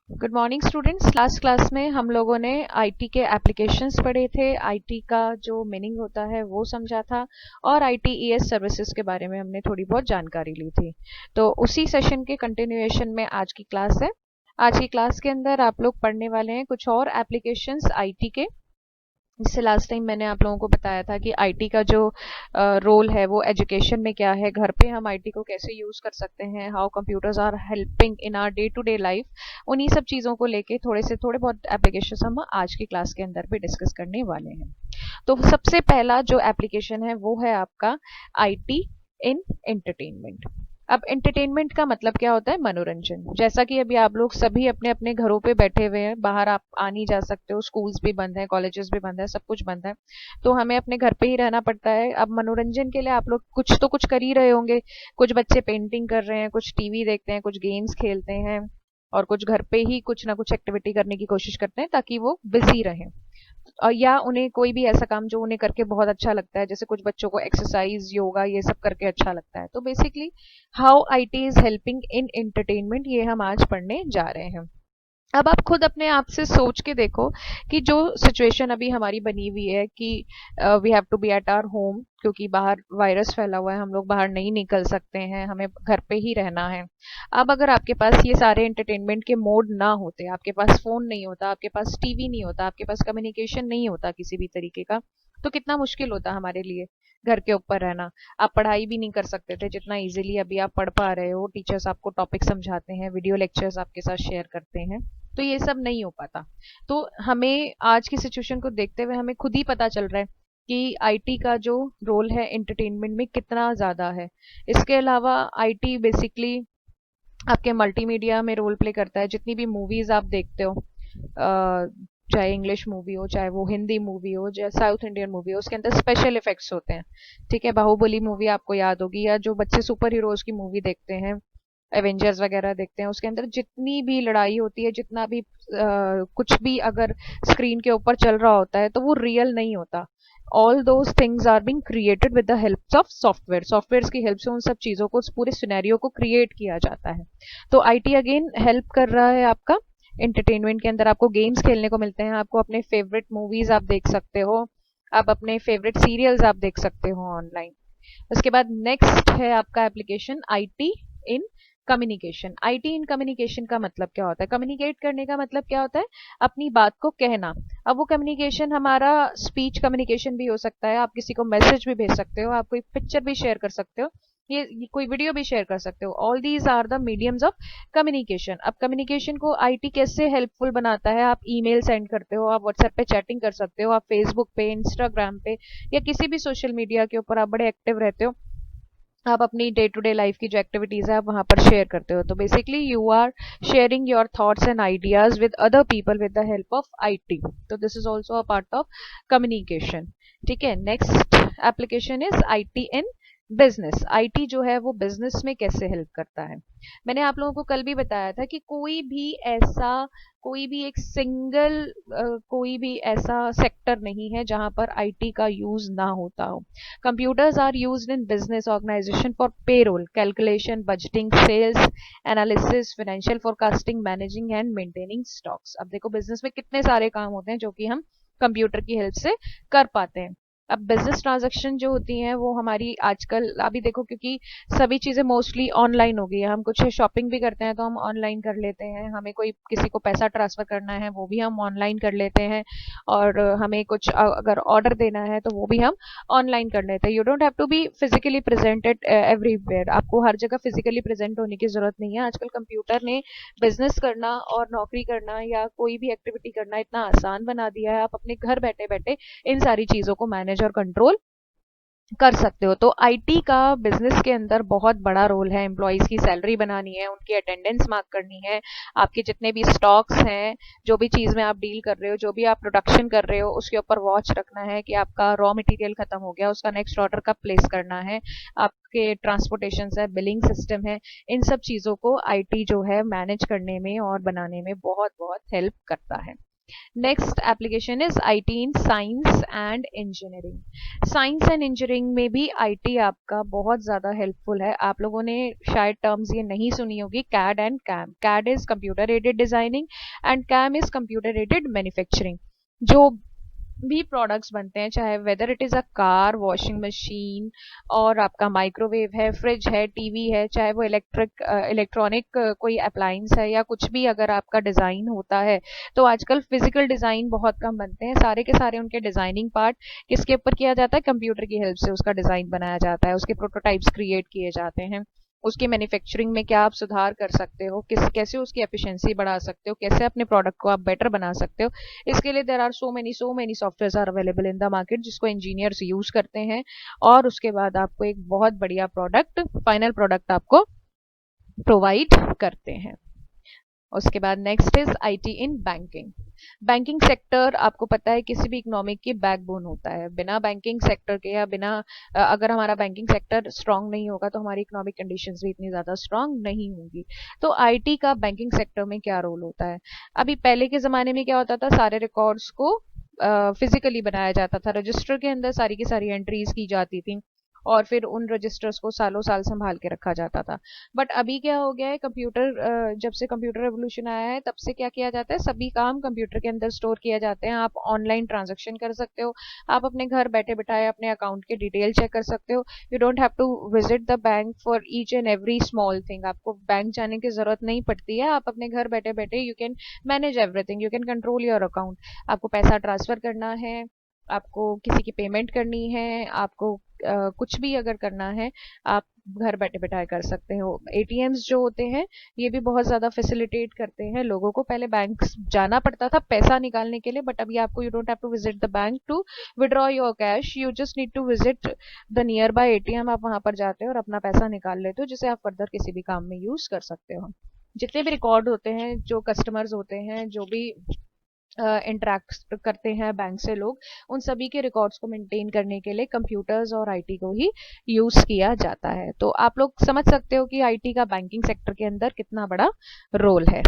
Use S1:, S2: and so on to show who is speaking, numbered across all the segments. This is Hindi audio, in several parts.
S1: Good morning students. Last class में हम लोगों ने आईटी के एप्लीकेशंस पढ़े थे, आईटी का जो मीनिंग होता है वो समझा था और आईटीईएस सर्विसेज के बारे में हमने थोड़ी बहुत जानकारी ली थी। तो उसी सेशन के कंटिन्यूएशन में आज की क्लास है। आज की क्लास के अंदर आप लोग पढ़ने वाले हैं कुछ और एप्लीकेशंस आईटी के। इससे लास्ट टाइम मैंने आप लोगों को बताया था कि आईटी का जो रोल है वो एजुकेशन में क्या है, घर पे हम आईटी को कैसे यूज कर सकते हैं, how computers are helping in our day to day life. उन्हीं सब चीज़ों को लेके थोड़े बहुत एप्लीकेशन हम आज की क्लास के अंदर भी डिस्कस करने वाले हैं। तो सबसे पहला जो एप्लीकेशन है वो है आपका आईटी इन एंटरटेनमेंट। अब एंटरटेनमेंट का मतलब क्या होता है? मनोरंजन। जैसा कि अभी आप लोग सभी अपने अपने घरों पे बैठे हुए हैं, बाहर आप आ नहीं जा सकते हो, स्कूल्स भी बंद है, कॉलेजेस भी बंद है, सब कुछ बंद है, तो हमें अपने घर पे ही रहना पड़ता है। अब मनोरंजन के लिए आप लोग कुछ तो कुछ कर ही रहे होंगे। कुछ बच्चे पेंटिंग कर रहे हैं, कुछ टीवी देखते हैं, कुछ गेम्स खेलते हैं और कुछ घर पे ही कुछ ना कुछ एक्टिविटी करने की कोशिश करते हैं ताकि वो बिजी रहें। या उन्हें कोई भी ऐसा काम जो उन्हें करके बहुत अच्छा लगता है, जैसे कुछ बच्चों को एक्सरसाइज, योगा, ये सब करके अच्छा लगता है। तो basically how IT is helping in entertainment, ये हम आज पढ़ने जा रहे हैं। अब आप खुद अपने आप से सोच के देखो कि जो सिचुएशन अभी हमारी बनी हुई है कि we have to be at our home, क्योंकि बाहर वायरस फैला हुआ है, हम लोग बाहर नहीं निकल सकते हैं, हमें घर पे ही रहना है। अब अगर आपके पास ये सारे एंटरटेनमेंट के मोड ना होते, आपके पास फोन नहीं होता, आपके पास टीवी नहीं होता, आपके पास कम्युनिकेशन नहीं होता किसी भी तरीके का, तो कितना मुश्किल होता हमारे लिए घर के ऊपर रहना। आप पढ़ाई भी नहीं कर सकते थे जितना इजीली अभी आप पढ़ पा रहे हो। टीचर्स आपको टॉपिक समझाते हैं, वीडियो लेक्चर्स आपके साथ शेयर करते हैं, तो ये सब नहीं हो पाता। तो हमें आज की सिचुएशन को देखते हुए हमें खुद ही पता चल रहा है कि आईटी का जो रोल है एंटरटेनमेंट में कितना ज़्यादा है। इसके अलावा आईटी बेसिकली आपके मल्टीमीडिया में रोल प्ले करता है। जितनी भी मूवीज आप देखते हो, चाहे इंग्लिश मूवी हो, चाहे वो हिंदी मूवी हो, चाहे साउथ इंडियन मूवी हो, उसके अंदर स्पेशल इफेक्ट्स होते हैं। ठीक है, बाहुबली मूवी आपको याद होगी, या जो बच्चे सुपर हीरोज की मूवी देखते हैं, एवेंजर्स वगैरह देखते हैं, उसके अंदर जितनी भी लड़ाई होती है, जितना भी कुछ भी अगर स्क्रीन के ऊपर चल रहा होता है तो वो रियल नहीं होता। All those things are being created with the help of software. Software की हेल्प से उन सब चीज़ों को, उस पूरे सिनेरियो को क्रिएट किया जाता है। तो आईटी अगेन हेल्प कर रहा है आपका एंटरटेनमेंट के अंदर। आपको गेम्स खेलने को मिलते हैं, आपको अपने फेवरेट मूवीज आप देख सकते हो, आप अपने फेवरेट सीरियल्स आप देख सकते हो ऑनलाइन। उसके बाद नेक्स्ट है आपका application IT in communication. IT in communication का मतलब क्या होता है? कम्युनिकेट करने का मतलब क्या होता है? अपनी बात को कहना। अब वो कम्युनिकेशन हमारा स्पीच कम्युनिकेशन भी हो सकता है, आप किसी को मैसेज भी भेज सकते हो, आप कोई पिक्चर भी शेयर कर सकते हो, ये कोई वीडियो भी शेयर कर सकते हो। All these are the mediums of communication. अब कम्युनिकेशन को आईटी कैसे हेल्पफुल बनाता है? आप ईमेल सेंड करते हो, आप व्हाट्सएप पे चैटिंग कर सकते हो, आप फेसबुक पे, इंस्टाग्राम पे या किसी भी सोशल मीडिया के ऊपर आप बड़े एक्टिव रहते हो। आप अपनी डे टू डे लाइफ की जो एक्टिविटीज है आप वहां पर शेयर करते हो। तो basically you are sharing your thoughts and ideas with other people with the help of IT. तो this is also a part of communication. ठीक है, next application is IT in business. IT जो है वो बिजनेस में कैसे हेल्प करता है? मैंने आप लोगों को कल भी बताया था कि कोई भी एक सिंगल कोई भी ऐसा सेक्टर नहीं है जहां पर आईटी का यूज ना होता हो। Computers are used in business organization for payroll, calculation, budgeting, sales, analysis, financial forecasting, managing and maintaining stocks। अब देखो बिजनेस में कितने सारे काम होते हैं जो कि हम कंप्यूटर की हेल्प से कर पाते हैं। अब बिजनेस ट्रांजैक्शन जो होती हैं वो हमारी आजकल अभी देखो, क्योंकि सभी चीजें मोस्टली ऑनलाइन हो गई है। हम कुछ शॉपिंग भी करते हैं तो हम ऑनलाइन कर लेते हैं, हमें कोई किसी को पैसा ट्रांसफर करना है वो भी हम ऑनलाइन कर लेते हैं, और हमें कुछ अगर ऑर्डर देना है तो वो भी हम ऑनलाइन कर लेते हैं। You don't have to be physically presented everywhere. आपको हर जगह फिजिकली प्रेजेंट होने की जरूरत नहीं है। आजकल कंप्यूटर ने बिजनेस करना और नौकरी करना या कोई भी एक्टिविटी करना इतना आसान बना दिया है। आप अपने घर बैठे बैठे इन सारी चीजों को मैनेज और कंट्रोल कर सकते हो। तो आईटी का बिजनेस के अंदर बहुत बड़ा रोल है। एम्प्लॉयज की सैलरी बनानी है, उनकी अटेंडेंस मार्क करनी है, आपके जितने भी स्टॉक्स हैं, जो भी चीज में आप डील कर रहे हो, जो भी आप प्रोडक्शन कर रहे हो, उसके ऊपर वॉच रखना है कि आपका रॉ मटेरियल खत्म हो गया, उसका नेक्स्ट ऑर्डर कब प्लेस करना है, आपके ट्रांसपोर्टेशन है, बिलिंग सिस्टम है। इन सब चीजों को आईटी जो है मैनेज करने में और बनाने में बहुत बहुत हेल्प करता है। Next application is IT in science and engineering. Science and engineering में भी आईटी आपका बहुत ज़्यादा हेल्पफुल है। आप लोगों ने शायद टर्म्स ये नहीं सुनी होगी, CAD and CAM. CAD is computer aided designing and CAM is computer aided manufacturing. जो भी प्रोडक्ट्स बनते हैं, चाहे whether it is a car, washing machine, और आपका माइक्रोवेव है, फ्रिज है, टीवी है, चाहे वो इलेक्ट्रॉनिक कोई अप्लायंस है या कुछ भी, अगर आपका डिज़ाइन होता है तो आजकल फिजिकल डिज़ाइन बहुत कम बनते हैं। सारे के सारे उनके डिज़ाइनिंग पार्ट किसके ऊपर किया जाता है? कंप्यूटर की हेल्प से उसका डिज़ाइन बनाया जाता है, उसके प्रोटोटाइप्स क्रिएट किए जाते हैं। उसकी मैन्युफैक्चरिंग में क्या आप सुधार कर सकते हो, कैसे उसकी एफिशिएंसी बढ़ा सकते हो, कैसे अपने प्रोडक्ट को आप बेटर बना सकते हो, इसके लिए there are so many software are available in the market जिसको इंजीनियर्स यूज करते हैं, और उसके बाद आपको एक बहुत बढ़िया प्रोडक्ट, फाइनल प्रोडक्ट आपको प्रोवाइड करते हैं। उसके बाद next is IT in banking. Banking sector आपको पता है किसी भी इकोनॉमिक की बैकबोन होता है। बिना बैंकिंग सेक्टर के या बिना अगर हमारा बैंकिंग सेक्टर स्ट्रांग नहीं होगा तो हमारी इकोनॉमिक कंडीशंस भी इतनी ज़्यादा स्ट्रांग नहीं होंगी। तो आईटी का बैंकिंग सेक्टर में क्या रोल होता है? अभी पहले के ज़माने में क्या होता था, सारे रिकॉर्ड्स को फिजिकली बनाया जाता था, रजिस्टर के अंदर सारी की सारी एंट्रीज की जाती थी और फिर उन रजिस्टर्स को सालों साल संभाल के रखा जाता था। बट अभी क्या हो गया है, कंप्यूटर जब से कंप्यूटर रेवोल्यूशन आया है तब से क्या किया जाता है, सभी काम कंप्यूटर के अंदर स्टोर किया जाते हैं। आप ऑनलाइन ट्रांजैक्शन कर सकते हो, आप अपने घर बैठे बिठाए अपने अकाउंट के डिटेल चेक कर सकते हो। You don't have to visit the bank for each and every small thing. आपको बैंक जाने की जरूरत नहीं पड़ती है। आप अपने घर बैठे बैठे you can manage everything, you can control your account. आपको पैसा ट्रांसफर करना है, आपको किसी की पेमेंट करनी है, आपको कुछ भी अगर करना है, आप घर बैठे बैठाए कर सकते हो। एटीएम्स जो होते हैं ये भी बहुत ज़्यादा फैसिलिटेट करते हैं लोगों को। पहले बैंक जाना पड़ता था पैसा निकालने के लिए, बट अभी आपको you don't have to visit the bank to withdraw your cash, you just need to visit the nearby ATM. आप वहां पर जाते हो और अपना पैसा निकाल लेते हो, जिसे आप फर्दर किसी भी काम में यूज कर सकते हो। जितने भी रिकॉर्ड होते हैं, जो कस्टमर्स होते हैं, जो भी इंटरेक्ट करते हैं बैंक से लोग, उन सभी के रिकॉर्ड्स को मेंटेन करने के लिए कंप्यूटर्स और आईटी को ही यूज किया जाता है। तो आप लोग समझ सकते हो कि आईटी का बैंकिंग सेक्टर के अंदर कितना बड़ा रोल है।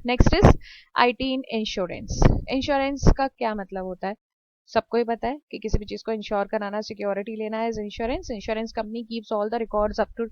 S1: Next is IT in insurance. Insurance का क्या मतलब होता है? सबको ही पता है कि किसी भी चीज को इंश्योर कराना, सिक्योरिटी लेना है। Insurance insurance company keeps all the records up to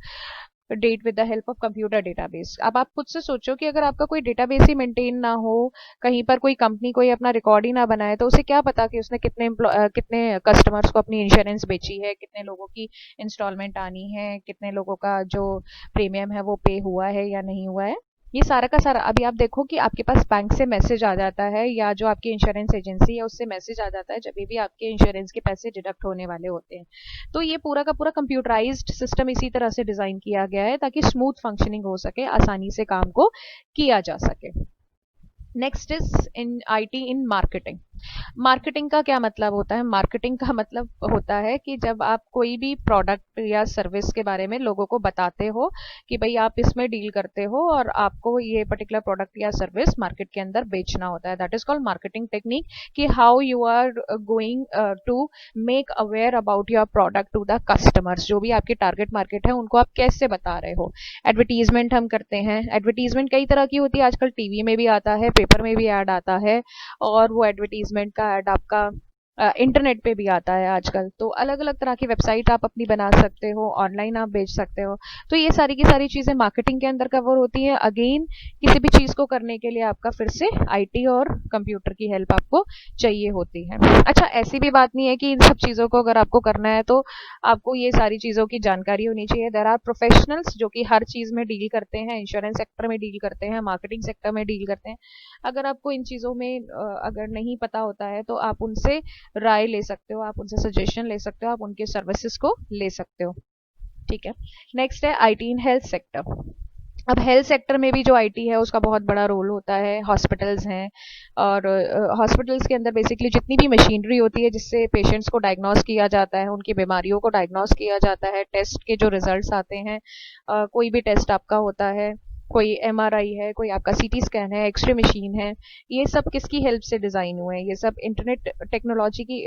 S1: date with the help of computer database. अब आप खुद से सोचो कि अगर आपका कोई डेटाबेस ही मेंटेन ना हो, कहीं पर कोई कंपनी कोई अपना रिकॉर्ड ही ना बनाए, तो उसे क्या पता कि उसने कितने कस्टमर्स को अपनी इंश्योरेंस बेची है, कितने लोगों की इंस्टॉलमेंट आनी है, कितने लोगों का जो प्रीमियम है वो पे हुआ है या नहीं हुआ है। ये सारा का सारा अभी आप देखो कि आपके पास बैंक से मैसेज आ जाता है, या जो आपकी इंश्योरेंस एजेंसी है उससे मैसेज आ जाता है जब भी आपके इंश्योरेंस के पैसे डिडक्ट होने वाले होते हैं। तो ये पूरा का पूरा कंप्यूटराइज्ड सिस्टम इसी तरह से डिजाइन किया गया है ताकि स्मूथ फंक्शनिंग हो सके, आसानी से काम को किया जा सके। Next is in IT in marketing. Marketing का क्या मतलब होता है? मार्केटिंग का मतलब होता है कि जब आप कोई भी प्रोडक्ट या सर्विस के बारे में लोगों को बताते हो कि भाई आप इसमें डील करते हो और आपको ये पर्टिकुलर प्रोडक्ट या सर्विस मार्केट के अंदर बेचना होता है, that is called marketing technique. कि how you are going to make aware about your product to the customers. जो भी आपकी टारगेट मार्केट है उनको आप कैसे बता रहे हो। एडवर्टीजमेंट हम करते हैं। एडवर्टीजमेंट कई तरह की होती है, आजकल टीवी में भी आता है, पेपर में भी ऐड आता है, और वो एडवर्टीजमेंट का ऐड आपका इंटरनेट पे भी आता है आजकल। तो अलग अलग तरह की वेबसाइट आप अपनी बना सकते हो, ऑनलाइन आप बेच सकते हो। तो ये सारी की सारी चीज़ें मार्केटिंग के अंदर कवर होती है। अगेन किसी भी चीज़ को करने के लिए आपका फिर से आईटी और कंप्यूटर की हेल्प आपको चाहिए होती है। अच्छा, ऐसी भी बात नहीं है कि इन सब चीज़ों को अगर आपको करना है तो आपको ये सारी चीज़ों की जानकारी होनी चाहिए। देयर आर प्रोफेशनल्स जो कि हर चीज़ में डील करते हैं, इंश्योरेंस सेक्टर में डील करते हैं, मार्केटिंग सेक्टर में डील करते हैं। अगर आपको इन चीज़ों में अगर नहीं पता होता है तो आप उनसे राय ले सकते हो, आप उनसे सजेशन ले सकते हो, आप उनके सर्विसेज को ले सकते हो। ठीक है। नेक्स्ट है आईटी इन हेल्थ सेक्टर। अब हेल्थ सेक्टर में भी जो आईटी है उसका बहुत बड़ा रोल होता है। हॉस्पिटल्स हैं, और हॉस्पिटल्स के अंदर बेसिकली जितनी भी मशीनरी होती है जिससे पेशेंट्स को डायग्नोस किया जाता है, उनकी बीमारियों को डायग्नोस किया जाता है, टेस्ट के जो रिजल्ट्स आते हैं, कोई भी टेस्ट आपका होता है, कोई एमआरआई है, कोई आपका सीटी स्कैन है, एक्सरे मशीन है, ये सब किसकी हेल्प से डिज़ाइन हुए हैं? ये सब इंटरनेट टेक्नोलॉजी की,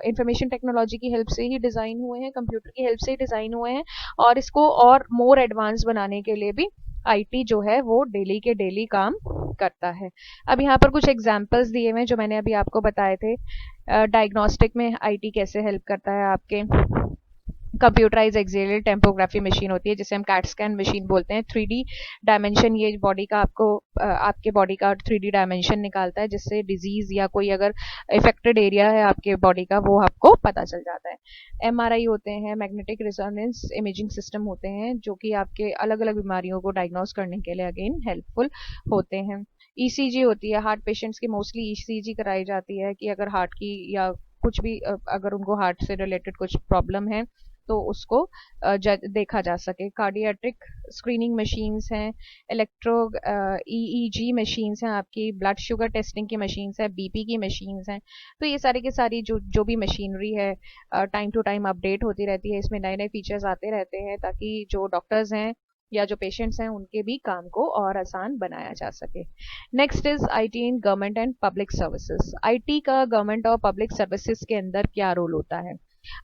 S1: इंफॉर्मेशन टेक्नोलॉजी की हेल्प से ही डिज़ाइन हुए हैं, कंप्यूटर की हेल्प से ही डिज़ाइन हुए हैं। और इसको और मोर एडवांस बनाने के लिए भी आईटी जो है वो डेली के डेली काम करता है। अब यहाँ पर कुछ एग्जांपल्स दिए हुए हैं जो मैंने अभी आपको बताए थे। डायग्नोस्टिक में आईटी कैसे हेल्प करता है आपके। कंप्यूटराइज एक्सियल टेम्पोग्राफी मशीन होती है जिसे हम कैट स्कैन मशीन बोलते हैं। 3D डायमेंशन, ये बॉडी का आपको आपके बॉडी का 3D डायमेंशन निकालता है जिससे डिजीज या कोई अगर इफेक्टेड एरिया है आपके बॉडी का वो आपको पता चल जाता है। MRI होते हैं, मैग्नेटिक रिजोनेंस इमेजिंग सिस्टम होते हैं जो कि आपके अलग अलग बीमारियों को डायग्नोस करने के लिए अगेन हेल्पफुल होते हैं। ECG होती है, हार्ट पेशेंट्स की मोस्टली ECG कराई जाती है कि अगर हार्ट की या कुछ भी अगर उनको हार्ट से रिलेटेड कुछ प्रॉब्लम है तो उसको देखा जा सके। कार्डियाट्रिक स्क्रीनिंग मशीन्स हैं, इलेक्ट्रो EEG मशीन्स हैं, आपकी ब्लड शुगर टेस्टिंग की मशीन्स हैं, BP की मशीन्स हैं। तो ये सारी की सारी जो भी मशीनरी है टाइम टू टाइम अपडेट होती रहती है। इसमें नए नए फीचर्स आते रहते हैं ताकि जो डॉक्टर्स हैं या जो पेशेंट्स हैं उनके भी काम को और आसान बनाया जा सके। Next is IT in government and public services. IT का गवर्नमेंट और पब्लिक सर्विसेज के अंदर क्या रोल होता है।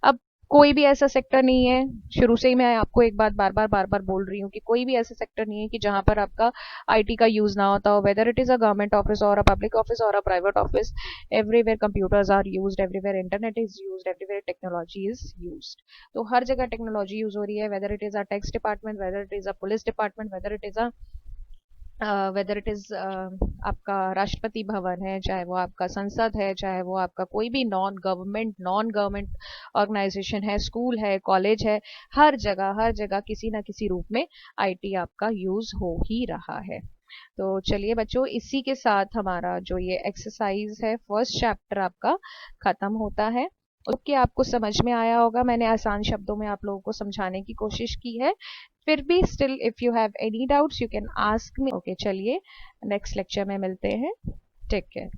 S1: अब कोई भी ऐसा सेक्टर नहीं है, शुरू से ही मैं आपको एक बात बार बार बोल रही हूँ कि कोई भी ऐसा सेक्टर नहीं है कि जहां पर आपका IT का यूज ना होता हो। Whether it is a government office और अ पब्लिक ऑफिस और a private office, everywhere computers are used, everywhere internet is used, everywhere technology is used. तो हर जगह टेक्नोलॉजी यूज हो रही है। Whether it is a tax department, whether it is a police department, whether it is आपका राष्ट्रपति भवन है, चाहे वो आपका संसद है, चाहे वो आपका कोई भी नॉन गवर्नमेंट ऑर्गेनाइजेशन है, स्कूल है, कॉलेज है, हर जगह किसी ना किसी रूप में IT आपका यूज हो ही रहा है। तो चलिए बच्चों, इसी के साथ हमारा जो ये एक्सरसाइज है फर्स्ट चैप्टर आपका खत्म होता है। ओके, आपको समझ में आया होगा। मैंने आसान शब्दों में आप लोगों को समझाने की कोशिश की है। फिर भी still if you have any doubts you can ask me. Okay, चलिए नेक्स्ट लेक्चर में मिलते हैं। Take care.